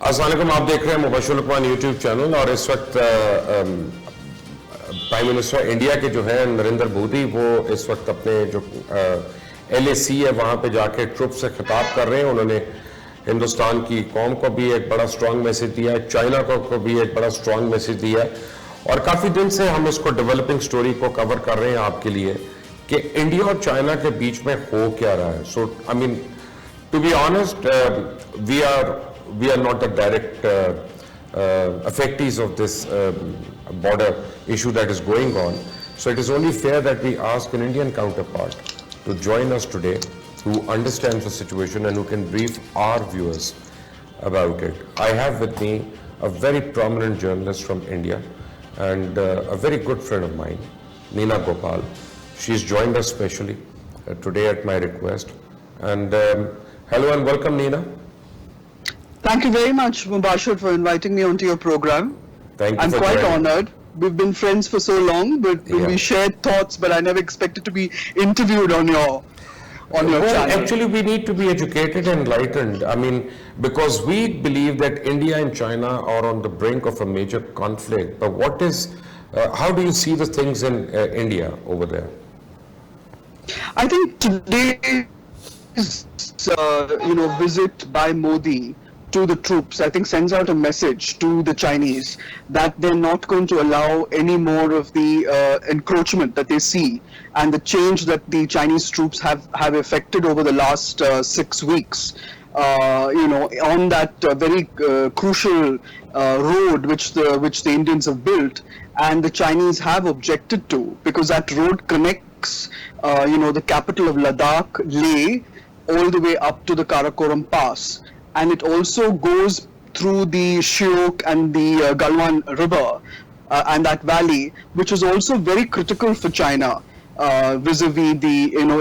अस्सलाम वालेकुम, आप देख रहे हैं मुबशर लुकमान यूट्यूब चैनल और इस वक्त प्राइम मिनिस्टर इंडिया के जो है नरेंद्र मोदी वो इस वक्त अपने जो LAC है वहाँ पे जाके ट्रुप से खिताब कर रहे हैं। उन्होंने हिंदुस्तान की कौम को भी एक बड़ा स्ट्रांग मैसेज दिया है, चाइना को भी एक बड़ा स्ट्रांग मैसेज दिया है और काफ़ी दिन से हम इसको डेवलपिंग स्टोरी को कवर कर रहे हैं आपके लिए कि इंडिया और चाइना के बीच में हो क्या रहा है। So I mean to be honest we are not the direct affectees of this border issue that is going on. So it is only fair that we ask an Indian counterpart to join us today, who understands the situation and who can brief our viewers about it. I have with me a very prominent journalist from India and a very good friend of mine, Neena Gopal. She's joined us specially today at my request. And hello and welcome, Neena. Thank you very much, Mubasher, for inviting me onto your program. Thank you. I'm for quite joining. honored. We've been friends for so long, but we shared thoughts, but I never expected to be interviewed on your channel. Actually, we need to be educated and enlightened. I mean, because we believe that India and China are on the brink of a major conflict. But what is, how do you see the things in India over there? I think today's, visit by Modi to the troops, I think sends out a message to the Chinese that they're not going to allow any more of the encroachment that they see and the change that the Chinese troops have effected over the last 6 weeks. On that very crucial road which the Indians have built and the Chinese have objected to, because that road connects the capital of Ladakh, Leh, all the way up to the Karakoram Pass. And it also goes through the Shiok and the Galwan River and that valley, which is also very critical for China vis-a-vis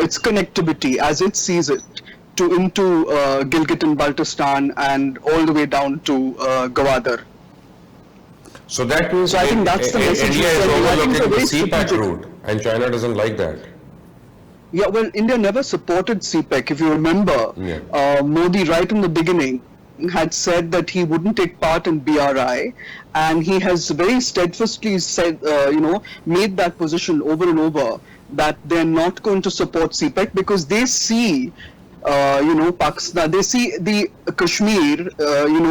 its connectivity as it sees it into Gilgit and Baltistan and all the way down to Gwadar. So that means I think that's the message. India is overlooking the CPEC route and China doesn't like that. Yeah, well, India never supported CPEC. If you remember, Modi right in the beginning had said that he wouldn't take part in BRI, and he has very steadfastly said, made that position over and over that they're not going to support CPEC because they see, Pakistan. They see the Kashmir,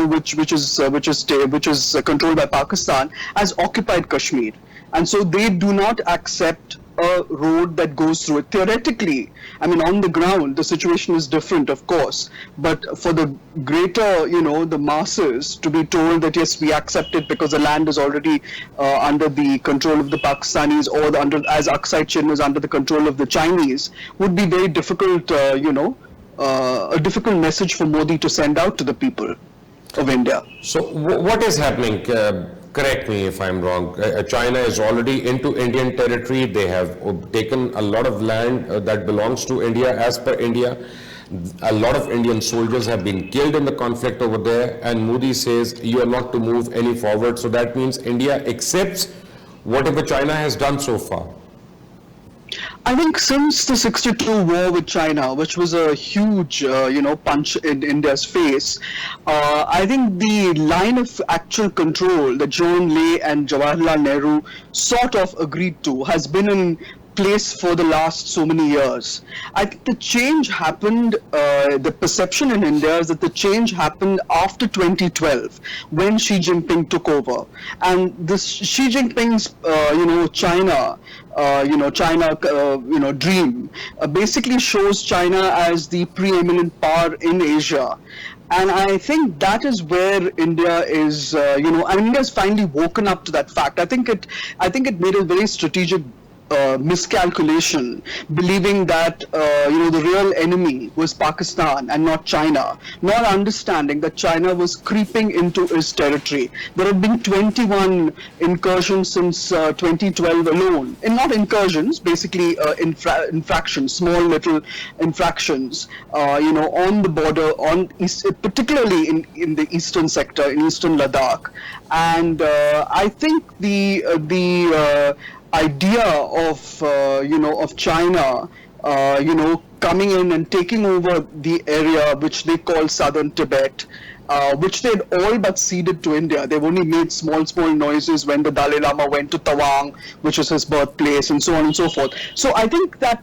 which is controlled by Pakistan, as occupied Kashmir, and so they do not accept a road that goes through it. Theoretically, I mean, on the ground, the situation is different, of course, but for the greater, the masses to be told that, yes, we accept it because the land is already under the control of the Pakistanis or as Aksai Chin is under the control of the Chinese, would be very difficult, a difficult message for Modi to send out to the people of India. So what is happening? Correct me if I'm wrong. China is already into Indian territory. They have taken a lot of land that belongs to India as per India. A lot of Indian soldiers have been killed in the conflict over there, and Modi says you are not to move any forward. So that means India accepts whatever China has done so far. I think since the 62 war with China, which was a huge, punch in India's face, I think the line of actual control that John Lay and Jawaharlal Nehru sort of agreed to has been in place for the last so many years. I think the change happened, the perception in India is that the change happened after 2012 when Xi Jinping took over. And this Xi Jinping's, China, dream basically shows China as the preeminent power in Asia. And I think that is where India is, India has finally woken up to that fact. I think it made a very strategic miscalculation, believing that the real enemy was Pakistan and not China, not understanding that China was creeping into its territory. There have been 21 incursions since 2012 alone, and not incursions, basically infractions, small little infractions, on the border, particularly in the eastern sector, in eastern Ladakh, and I think the idea of China, coming in and taking over the area which they call Southern Tibet, which they had all but ceded to India. They've only made small noises when the Dalai Lama went to Tawang, which is his birthplace, and so on and so forth. So I think that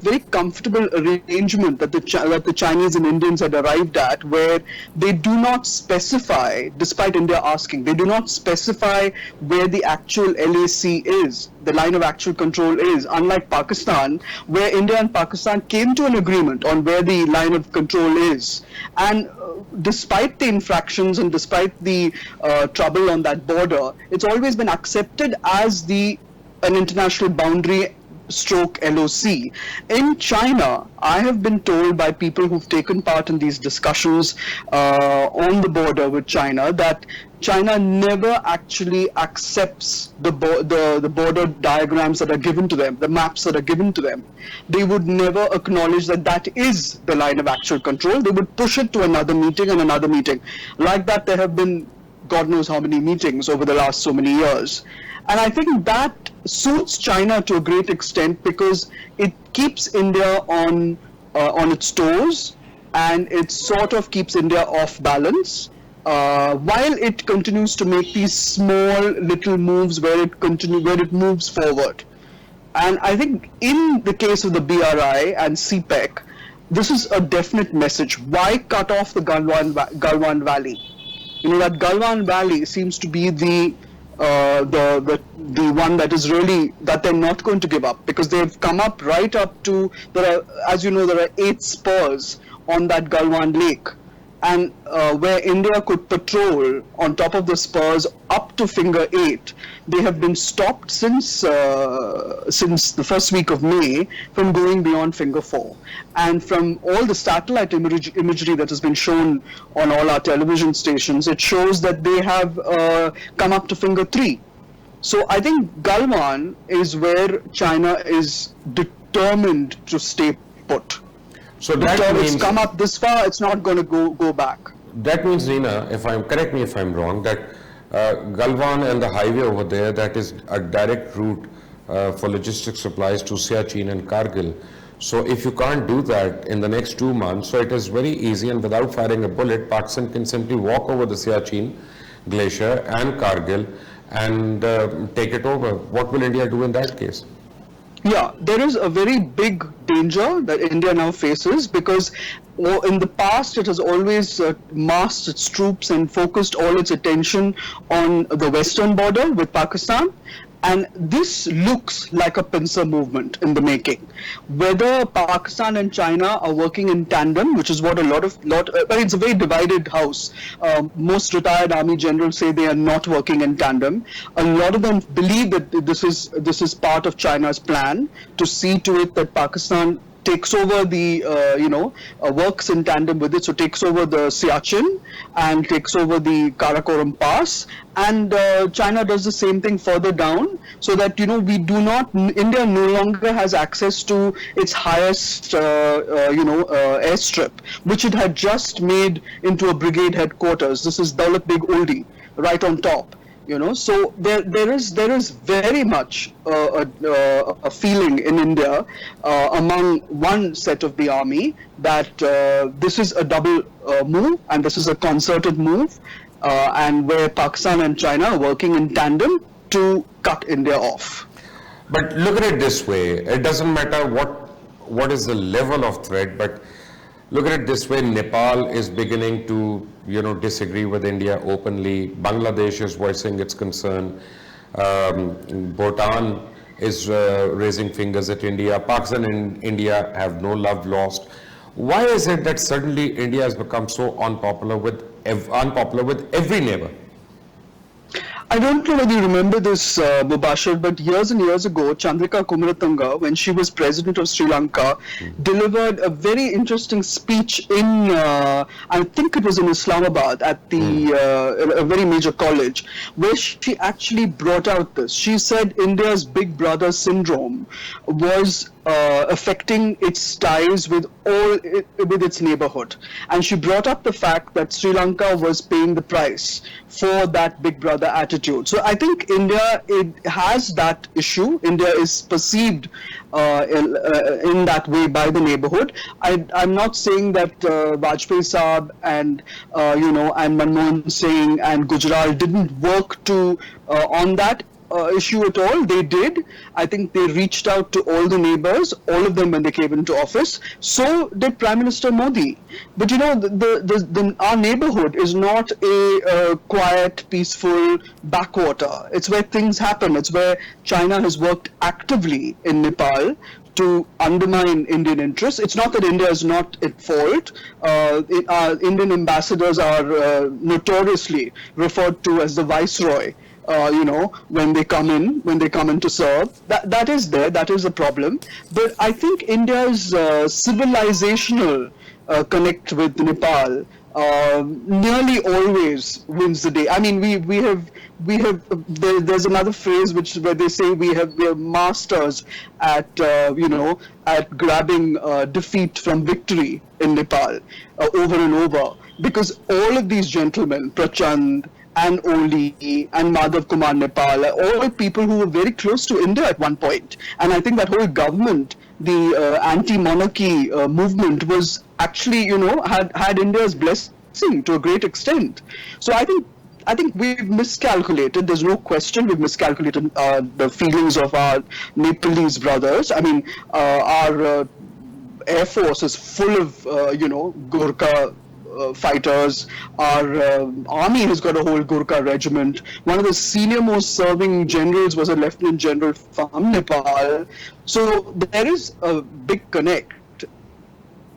very comfortable arrangement that the Chinese and Indians had arrived at, where they do not specify, despite India asking, they do not specify where the actual LAC is, the line of actual control is, unlike Pakistan, where India and Pakistan came to an agreement on where the line of control is. And despite the infractions and despite the trouble on that border, it's always been accepted as an international boundary stroke LOC. In China, I have been told by people who've taken part in these discussions on the border with China that China never actually accepts the border diagrams that are given to them, the maps that are given to them. They would never acknowledge that is the line of actual control. They would push it to another meeting and another meeting. Like that, there have been God knows how many meetings over the last so many years. And I think that suits China to a great extent because it keeps India on its toes, and it sort of keeps India off balance, while it continues to make these small little moves where it moves forward. And I think in the case of the BRI and CPEC, this is a definite message. Why cut off the Galwan Valley? You know, that Galwan Valley seems to be the one that is really, that they're not going to give up, because they've come up right up to, as you know, there are 8 spurs on that Galwan Lake, and where India could patrol on top of the spurs up to Finger 8, they have been stopped since the first week of May from going beyond Finger 4. And from all the satellite imagery that has been shown on all our television stations, it shows that they have come up to Finger 3. So I think Galwan is where China is determined to stay put. So that means it's come up this far, it's not going to go back. That means, Reena, correct me if I'm wrong, that Galwan and the highway over there, that is a direct route for logistic supplies to Siachin and Kargil. So if you can't do that in the next 2 months, so it is very easy, and without firing a bullet, Pakistan can simply walk over the Siachin glacier and Kargil and take it over. What will India do in that case? Yeah, there is a very big danger that India now faces, because in the past it has always massed its troops and focused all its attention on the western border with Pakistan. And this looks like a pincer movement in the making. Whether Pakistan and China are working in tandem, which is what it's a very divided house. Most retired army generals say they are not working in tandem. A lot of them believe that this is part of China's plan to see to it that Pakistan takes over the, works in tandem with it, so takes over the Siachin and takes over the Karakoram Pass, and China does the same thing further down, so that, India no longer has access to its highest, airstrip, which it had just made into a brigade headquarters. This is Daulat Beg Oldi, right on top. So there is very much a feeling in India among one set of the army that this is a double move, and this is a concerted move, and where Pakistan and China are working in tandem to cut India off. But look at it this way: it doesn't matter what is the level of threat, but look at it this way: Nepal is beginning to disagree with India openly. Bangladesh is voicing its concern. Bhutan is raising fingers at India. Pakistan and India have no love lost. Why is it that suddenly India has become so unpopular with every neighbor? I don't know whether you remember this, Mubasher, but years and years ago, Chandrika Kumaratunga, when she was president of Sri Lanka, delivered a very interesting speech in, I think it was in Islamabad, at a very major college, where she actually brought out this. She said India's big brother syndrome was affecting its ties with its neighborhood. And she brought up the fact that Sri Lanka was paying the price for that big brother attitude. So I think India, it has that issue. India is perceived in that way by the neighborhood. I'm not saying that Vajpayee Saab and and Manmohan Singh and Gujral didn't work to on that issue at all. They did. I think they reached out to all the neighbors, all of them when they came into office. So did Prime Minister Modi. But our neighborhood is not a quiet, peaceful backwater. It's where things happen. It's where China has worked actively in Nepal to undermine Indian interests. It's not that India is not at fault. Indian ambassadors are notoriously referred to as the viceroy. When they come in to serve, that is there, that is a problem. But I think India's civilizational connect with Nepal nearly always wins the day. I mean, there's another phrase where they say we are masters at at grabbing defeat from victory in Nepal over and over, because all of these gentlemen, Prachand and Oli and Madhav Kumar Nepal, all people who were very close to India at one point. And I think that whole government, the anti-monarchy movement, was actually, had India's blessing to a great extent. So I think we've miscalculated. There's no question we've miscalculated the feelings of our Nepalese brothers. I mean, our Air Force is full of, Gurkha fighters. Our army has got a whole Gurkha regiment. One of the senior most serving generals was a lieutenant general from Nepal. So there is a big connect.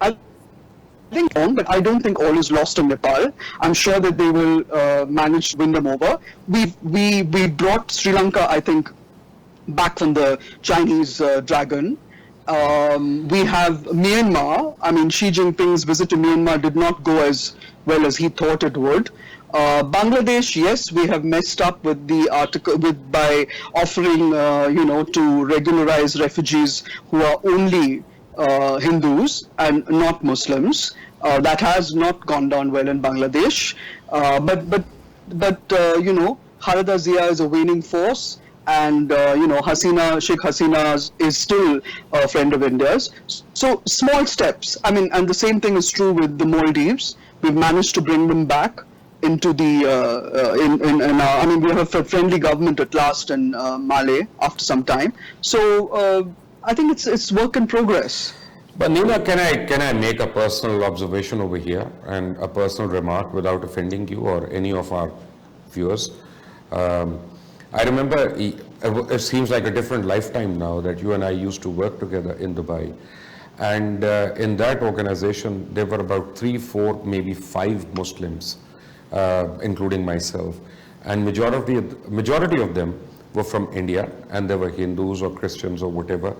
I think, but I don't think all is lost in Nepal. I'm sure that they will manage to win them over. We brought Sri Lanka, I think, back from the Chinese dragon. We have Myanmar. I mean, Xi Jinping's visit to Myanmar did not go as well as he thought it would. Bangladesh, yes, we have messed up with the article by offering, to regularize refugees who are only Hindus and not Muslims. That has not gone down well in Bangladesh. But Khalida Zia is a waning force. And Sheikh Hasina is still a friend of India's. So small steps. I mean, and the same thing is true with the Maldives. We've managed to bring them back into the we have a friendly government at last in Malé after some time. So I think it's work in progress. But Neela, can I make a personal observation over here and a personal remark without offending you or any of our viewers? I remember, it seems like a different lifetime now that you and I used to work together in Dubai. And in that organization, there were about 3, 4, maybe 5 Muslims, including myself. And majority of them were from India, and they were Hindus or Christians or whatever.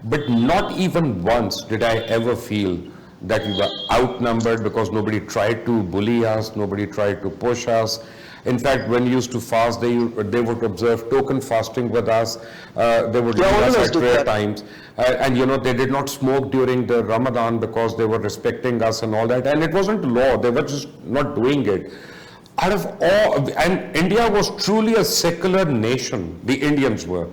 But not even once did I ever feel that we were outnumbered, because nobody tried to bully us, nobody tried to push us. In fact, when we used to fast, they would observe token fasting with us. They would lead us at prayer times. And they did not smoke during the Ramadan because they were respecting us and all that. And it wasn't law. They were just not doing it. Out of all, and India was truly a secular nation. The Indians were.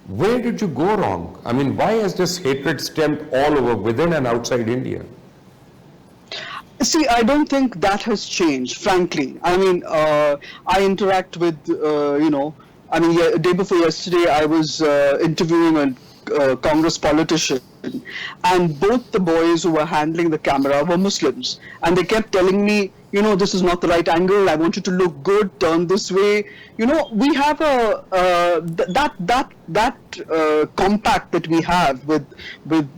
Where did you go wrong? I mean, why has this hatred stemmed all over, within and outside India? See, I don't think that has changed, frankly. I mean, I interact with, day before yesterday, I was interviewing a Congress politician, and both the boys who were handling the camera were Muslims. And they kept telling me, this is not the right angle, I want you to look good, turn this way. We have that compact that we have with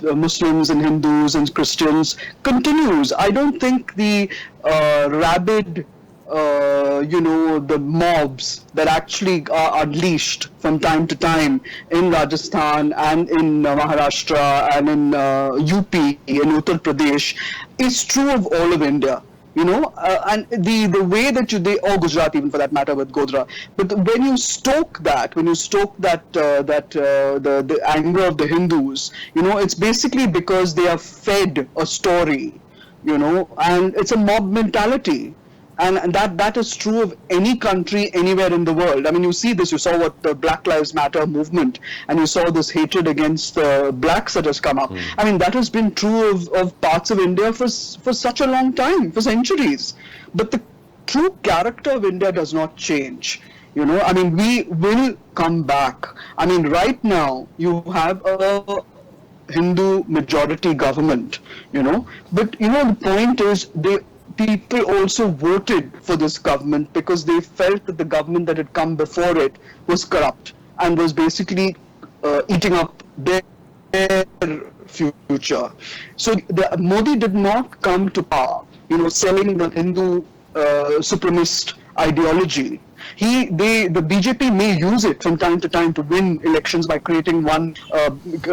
Muslims and Hindus and Christians continues. I don't think the rabid the mobs that actually are unleashed from time to time in Rajasthan and in Maharashtra and in UP, in Uttar Pradesh, is true of all of India. And the way that or Gujarat even for that matter with Godhra, but when you stoke that the anger of the Hindus, it's basically because they are fed a story, and it's a mob mentality. And that is true of any country anywhere in the world. I mean, you see this. You saw what the Black Lives Matter movement, and you saw this hatred against blacks that has come up. I mean, that has been true of parts of India for such a long time, for centuries. But the true character of India does not change. I mean, we will come back. I mean, right now you have a Hindu majority government, but the point is people also voted for this government because they felt that the government that had come before it was corrupt and was basically eating up their future. So Modi did not come to power, selling the Hindu supremacist ideology. The BJP may use it from time to time to win elections by creating one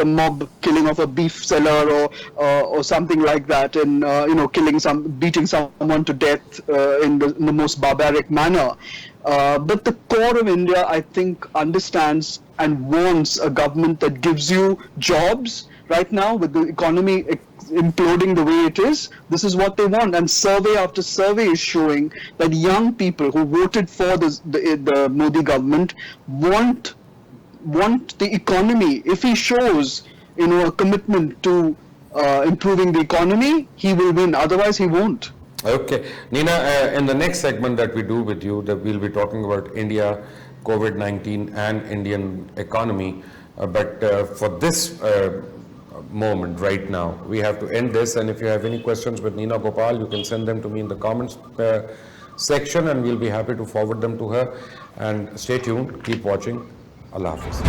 mob killing of a beef seller or something like that, and beating someone to death in the most barbaric manner. But the core of India, I think, understands and wants a government that gives you jobs. Right now, with the economy imploding the way it is, this is what they want. And survey after survey is showing that young people who voted for the Modi government want the economy. If he shows, a commitment to improving the economy, he will win. Otherwise, he won't. Okay, Nina, in the next segment that we do with you, that we'll be talking about India, COVID-19 and Indian economy. But for this moment right now, we have to end this, and if you have any questions with Nina Gopal, you can send them to me in the comments section, and we'll be happy to forward them to her. And stay tuned, keep watching. Allah Hafiz.